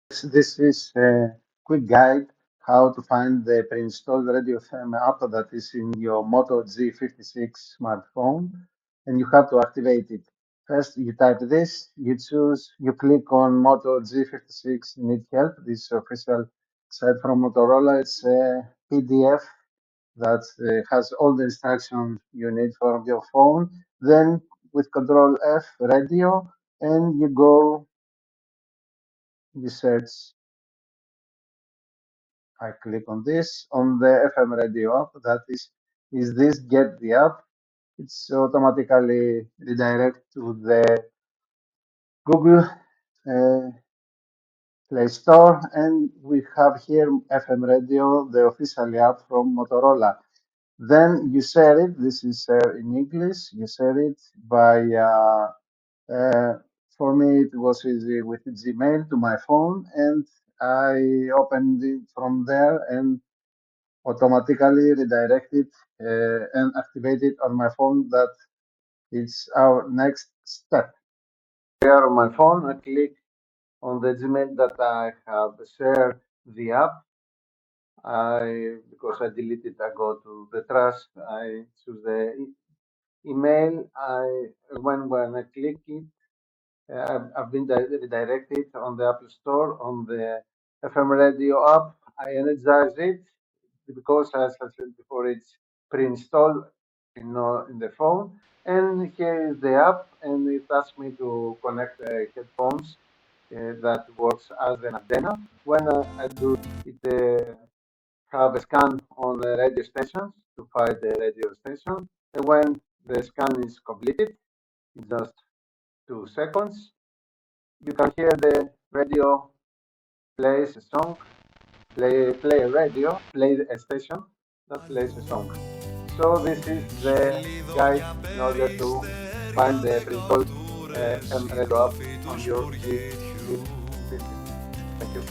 This is a quick guide how to find the pre-installed Radio FM app that is in your MOTO G56 smartphone, and you have to activate it. First, you type this, you click on MOTO G56 Need Help. This is official site from Motorola. It's a PDF that has all the instructions you need for your phone. Then, with Control F, radio, and you search. I click on this on the FM radio app. That is this get the app? It's automatically redirect to the Google Play Store, and we have here FM radio, the official app from Motorola. Then you share it. This is in English. You share it by. For me, it was easy with Gmail to my phone, and I opened it from there and automatically redirected and activated on my phone. That is our next step. Here on my phone, I click on the Gmail that I have shared the app. Because I deleted, I go to the trash. I choose the email. When I click it, I've been redirected on the Apple Store on the FM radio app. I energize it because, as I said before, it's pre-installed in the phone. And here is the app, and it asks me to connect headphones that works as an antenna. When I do it, have a scan on the radio stations to find the radio station. And when the scan is completed, in just 2 seconds, you can hear the radio plays a song, play a radio, play a station that plays a song. So this is the guide in order to find the pre-installed radio app on your G56. Thank you.